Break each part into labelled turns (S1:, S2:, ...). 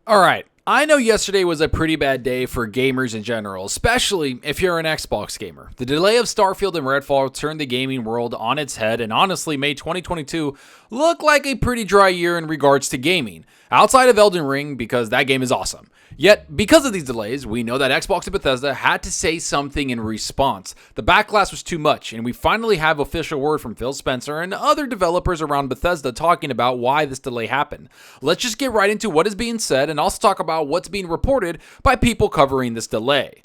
S1: Alright, I know yesterday was a pretty bad day for gamers in general, especially if you're an Xbox gamer. The delay of Starfield and Redfall turned the gaming world on its head and honestly made 2022 look like a pretty dry year in regards to gaming, outside of Elden Ring because that game is awesome. Yet, because of these delays, we know that Xbox and Bethesda had to say something in response. The backlash was too much, and we finally have official word from Phil Spencer and other developers around Bethesda talking about why this delay happened. Let's just get right into what is being said and also talk about what's being reported by people covering this delay.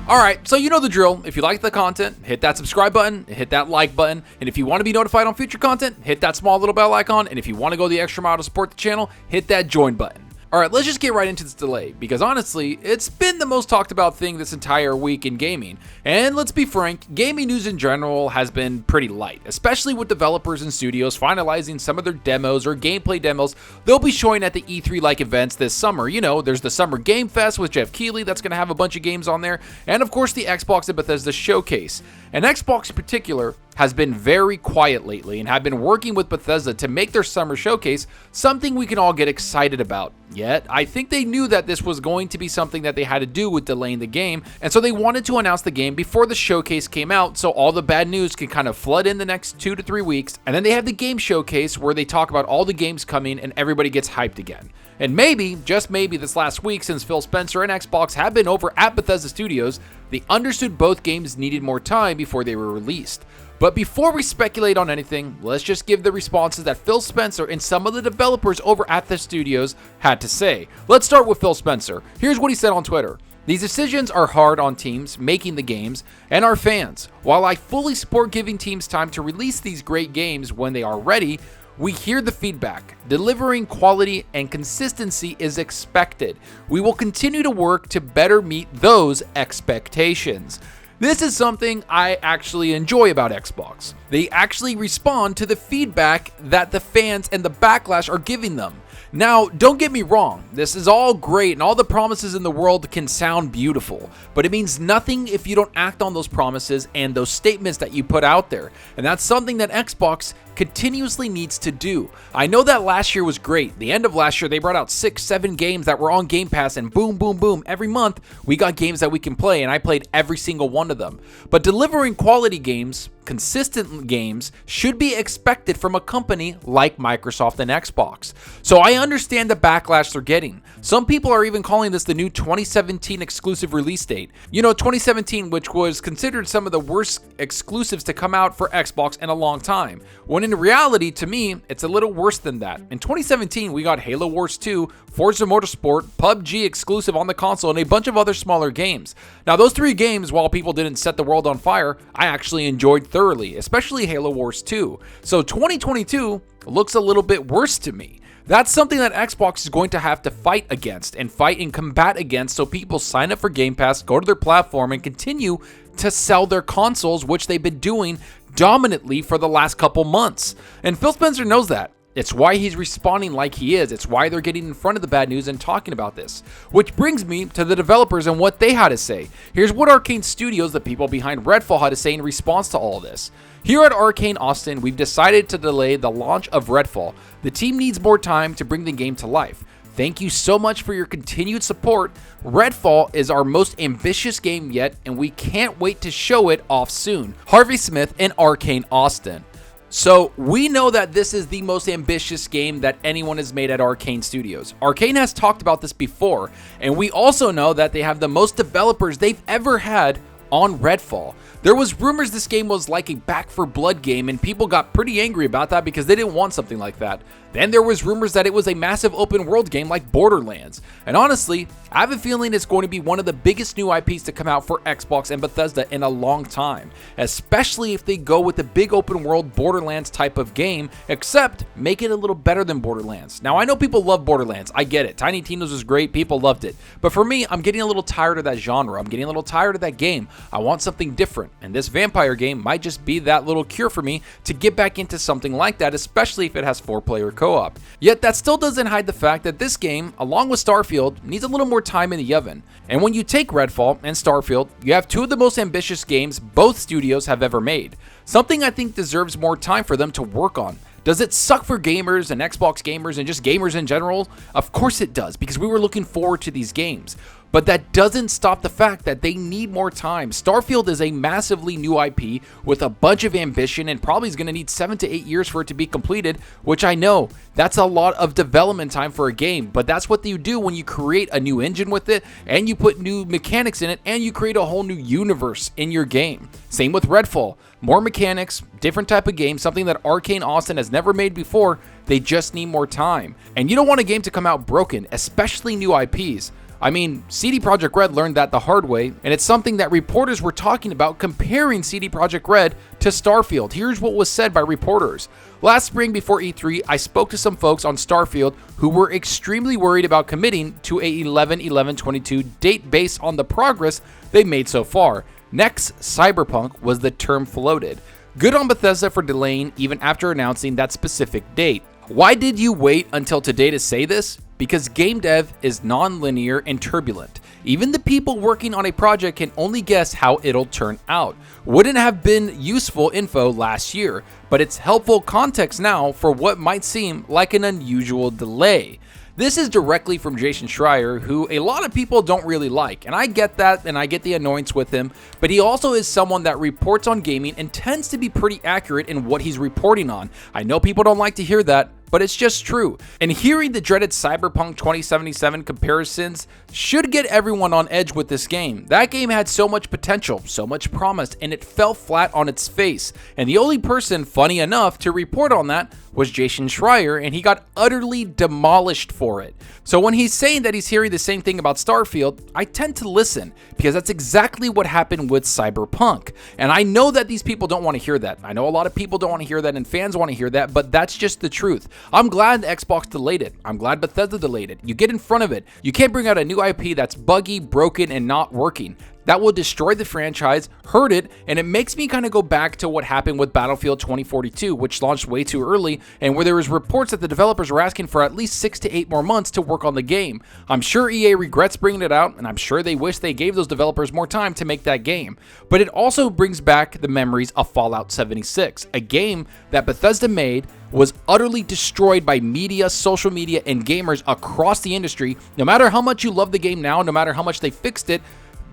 S1: Alright, so you know the drill. If you like the content, hit that subscribe button, hit that like button, and if you want to be notified on future content, hit that small little bell icon, and if you want to go the extra mile to support the channel, hit that join button. Alright, let's just get right into this delay, because honestly, it's been the most talked about thing this entire week in gaming. And let's be frank, gaming news in general has been pretty light, especially with developers and studios finalizing some of their demos or gameplay demos they'll be showing at the E3-like events this summer. You know, there's the Summer Game Fest with Jeff Keighley that's going to have a bunch of games on there, and of course the Xbox and Bethesda Showcase. And Xbox in particular has been very quiet lately and have been working with Bethesda to make their summer showcase something we can all get excited about. Yet, I think they knew that this was going to be something that they had to do with delaying the game, and so they wanted to announce the game before the showcase came out so all the bad news can kind of flood in the next 2 to 3 weeks, and then they have the game showcase where they talk about all the games coming and everybody gets hyped again. And maybe, just maybe this last week, since Phil Spencer and Xbox have been over at Bethesda Studios, they understood both games needed more time before they were released. But before we speculate on anything, let's just give the responses that Phil Spencer and some of the developers over at the studios had to say. Let's start with Phil Spencer. Here's what he said on Twitter. These decisions are hard on teams making the games and our fans. While I fully support giving teams time to release these great games when they are ready, we hear the feedback. Delivering quality and consistency is expected. We will continue to work to better meet those expectations. This is something I actually enjoy about Xbox. They actually respond to the feedback that the fans and the backlash are giving them. Now, don't get me wrong, this is all great and all the promises in the world can sound beautiful, but it means nothing if you don't act on those promises and those statements that you put out there. And that's something that Xbox continuously needs to do. I know that last year was great. The end of last year, they brought out 6-7 games that were on Game Pass, and boom, boom, boom, every month we got games that we can play, and I played every single one of them. But delivering quality games, consistent games, should be expected from a company like Microsoft and Xbox. So I understand the backlash they're getting. Some people are even calling this the new 2017 exclusive release date. You know, 2017, which was considered some of the worst exclusives to come out for Xbox in a long time. When in reality, to me, it's a little worse than that. In 2017, we got Halo Wars 2, Forza Motorsport, PUBG exclusive on the console, and a bunch of other smaller games. Now, those 3 games, while people didn't set the world on fire, I actually enjoyed thoroughly, especially Halo Wars 2. So 2022 looks a little bit worse to me. That's something that Xbox is going to have to fight against and fight and combat against so people sign up for Game Pass, go to their platform, and continue to sell their consoles, which they've been doing dominantly for the last couple months. And Phil Spencer knows that. It's why he's responding like he is. It's why they're getting in front of the bad news and talking about this. Which brings me to the developers and what they had to say. Here's what Arcane Studios, the people behind Redfall, had to say in response to all of this. Here at Arcane Austin, we've decided to delay the launch of Redfall. The team needs more time to bring the game to life. Thank you so much for your continued support. Redfall is our most ambitious game yet, and we can't wait to show it off soon. Harvey Smith and Arcane Austin. So, we know that this is the most ambitious game that anyone has made at Arcane Studios. Arcane has talked about this before, and we also know that they have the most developers they've ever had on Redfall. There was rumors this game was like a Back 4 Blood game, and people got pretty angry about that because they didn't want something like that. Then there was rumors that it was a massive open world game like Borderlands. And honestly, I have a feeling it's going to be one of the biggest new IPs to come out for Xbox and Bethesda in a long time, especially if they go with the big open world Borderlands type of game, except make it a little better than Borderlands. Now, I know people love Borderlands. I get it. Tiny Tina's was great. People loved it. But for me, I'm getting a little tired of that genre. I'm getting a little tired of that game. I want something different. And this vampire game might just be that little cure for me to get back into something like that, especially if it has 4-player co-op. Yet that still doesn't hide the fact that this game, along with Starfield, needs a little more time in the oven. And when you take Redfall and Starfield, you have 2 of the most ambitious games both studios have ever made. Something I think deserves more time for them to work on. Does it suck for gamers and Xbox gamers and just gamers in general? Of course it does, because we were looking forward to these games. But that doesn't stop the fact that they need more time. Starfield is a massively new IP with a bunch of ambition and probably is going to need 7 to 8 years for it to be completed, which I know that's a lot of development time for a game, but that's what you do when you create a new engine with it and you put new mechanics in it and you create a whole new universe in your game. Same with Redfall. More mechanics, different type of game, something that Arcane Austin has never made before. They just need more time. And you don't want a game to come out broken, especially new IPs. I mean, CD Projekt Red learned that the hard way, and it's something that reporters were talking about, comparing CD Projekt Red to Starfield. Here's what was said by reporters. Last spring before E3, I spoke to some folks on Starfield who were extremely worried about committing to a 11/11/22 date based on the progress they made so far. Next, Cyberpunk was the term floated. Good on Bethesda for delaying even after announcing that specific date. Why did you wait until today to say this? Because game dev is non-linear and turbulent. Even the people working on a project can only guess how it'll turn out. Wouldn't have been useful info last year, but it's helpful context now for what might seem like an unusual delay. This is directly from Jason Schreier, who a lot of people don't really like, and I get that, and I get the annoyance with him, but he also is someone that reports on gaming and tends to be pretty accurate in what he's reporting on. I know people don't like to hear that, but it's just true. And hearing the dreaded Cyberpunk 2077 comparisons should get everyone on edge with this game. That game had so much potential, so much promise, and it fell flat on its face. And the only person, funny enough, to report on that was Jason Schreier, and he got utterly demolished for it. So when he's saying that he's hearing the same thing about Starfield, I tend to listen, because that's exactly what happened with Cyberpunk. And I know that these people don't want to hear that. I know a lot of people don't want to hear that, and fans want to hear that, but that's just the truth. I'm glad the Xbox delayed it. I'm glad Bethesda delayed it. You get in front of it. You can't bring out a new IP that's buggy, broken, and not working. That will destroy the franchise, hurt it, and it makes me kind of go back to what happened with Battlefield 2042, which launched way too early, and where there was reports that the developers were asking for at least 6 to 8 more months to work on the game. I'm sure EA regrets bringing it out, and I'm sure they wish they gave those developers more time to make that game. But it also brings back the memories of Fallout 76, a game that Bethesda made, was utterly destroyed by media, social media, and gamers across the industry. No matter how much you love the game now, no matter how much they fixed it,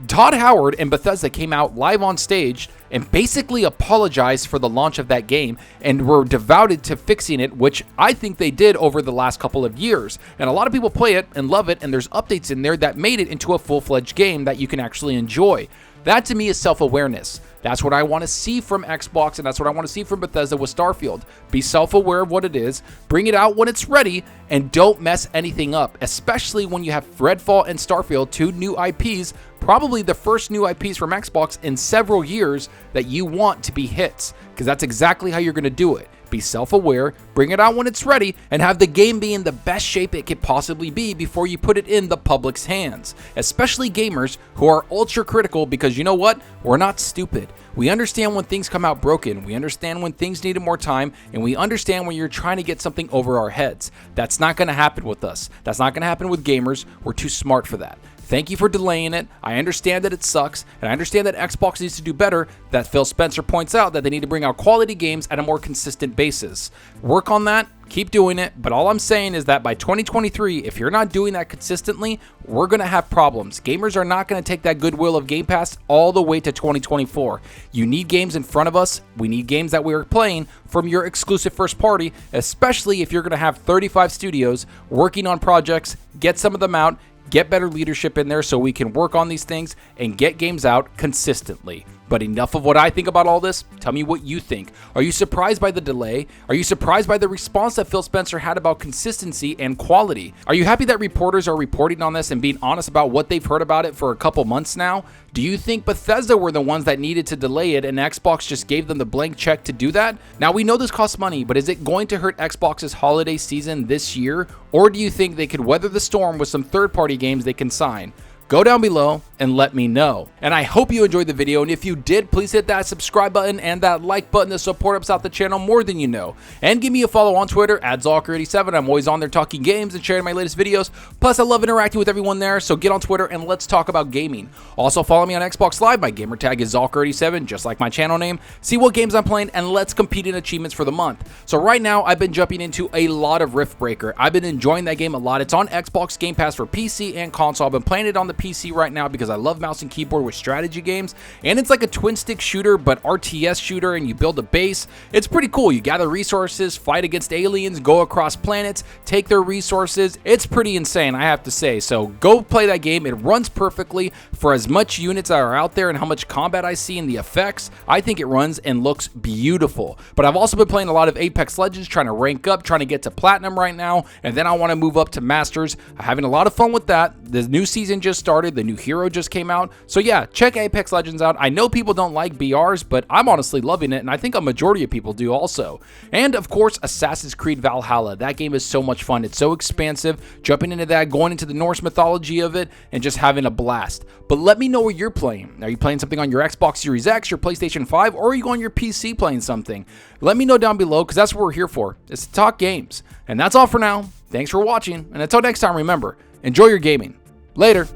S1: Todd Howard and Bethesda came out live on stage and basically apologized for the launch of that game and were devoted to fixing it, which I think they did over the last couple of years. And a lot of people play it and love it, and there's updates in there that made it into a full-fledged game that you can actually enjoy. That to me is self-awareness. That's what I want to see from Xbox, and that's what I want to see from Bethesda with Starfield. Be self-aware of what it is, bring it out when it's ready, and don't mess anything up, especially when you have Redfall and Starfield, 2 new IPs, probably the first new IPs from Xbox in several years that you want to be hits, because that's exactly how you're going to do it. Be self-aware, bring it out when it's ready, and have the game be in the best shape it could possibly be before you put it in the public's hands. Especially gamers who are ultra critical, because you know what? We're not stupid. We understand when things come out broken, we understand when things needed more time, and we understand when you're trying to get something over our heads. That's not going to happen with us. That's not going to happen with gamers. We're too smart for that. Thank you for delaying it. I understand that it sucks, and I understand that Xbox needs to do better, that Phil Spencer points out that they need to bring out quality games at a more consistent basis. Work on that, keep doing it, but all I'm saying is that by 2023, if you're not doing that consistently, we're going to have problems. Gamers are not going to take that goodwill of Game Pass all the way to 2024. You need games in front of us. We need games that we are playing from your exclusive first party, especially if you're going to have 35 studios working on projects, get some of them out, get better leadership in there so we can work on these things and get games out consistently. But enough of what I think about all this. Tell me what you think. Are you surprised by the delay? Are you surprised by the response that Phil Spencer had about consistency and quality? Are you happy that reporters are reporting on this and being honest about what they've heard about it for a couple months now? Do you think Bethesda were the ones that needed to delay it and Xbox just gave them the blank check to do that? Now, we know this costs money, but is it going to hurt Xbox's holiday season this year? Or do you think they could weather the storm with some third-party games they can sign? Go down below and let me know. And I hope you enjoyed the video, and if you did, please hit that subscribe button and that like button to support us out the channel more than you know. And give me a follow on Twitter at Zalker87. I'm always on there talking games and sharing my latest videos. Plus, I love interacting with everyone there, so get on Twitter and let's talk about gaming. Also, follow me on Xbox Live. My gamertag is Zalker87, just like my channel name. See what games I'm playing, and let's compete in achievements for the month. So right now, I've been jumping into a lot of Riftbreaker. I've been enjoying that game a lot. It's on Xbox Game Pass for PC and console. I've been playing it on the PC right now because I love mouse and keyboard with strategy games, and it's like a twin stick shooter but RTS shooter, and you build a base. It's pretty cool. You gather resources, fight against aliens, go across planets, take their resources. It's pretty insane, I have to say. So go play that game. It runs perfectly for as much units that are out there and how much combat I see and the effects. I think it runs and looks beautiful. But I've also been playing a lot of Apex Legends, trying to rank up, trying to get to Platinum right now, and then I want to move up to Masters. I'm having a lot of fun with that. The new season just started. The new hero just came out. So yeah, check Apex Legends out. I know people don't like BRs, but I'm honestly loving it, and I think a majority of people do also. And of course, Assassin's Creed Valhalla. That game is so much fun. It's so expansive. Jumping into that, going into the Norse mythology of it, and just having a blast. But let me know what you're playing. Are you playing something on your Xbox Series X, your PlayStation 5, or are you on your PC playing something? Let me know down below, because that's what we're here for. It's to talk games. And that's all for now. Thanks for watching, and until next time, remember, enjoy your gaming. Later.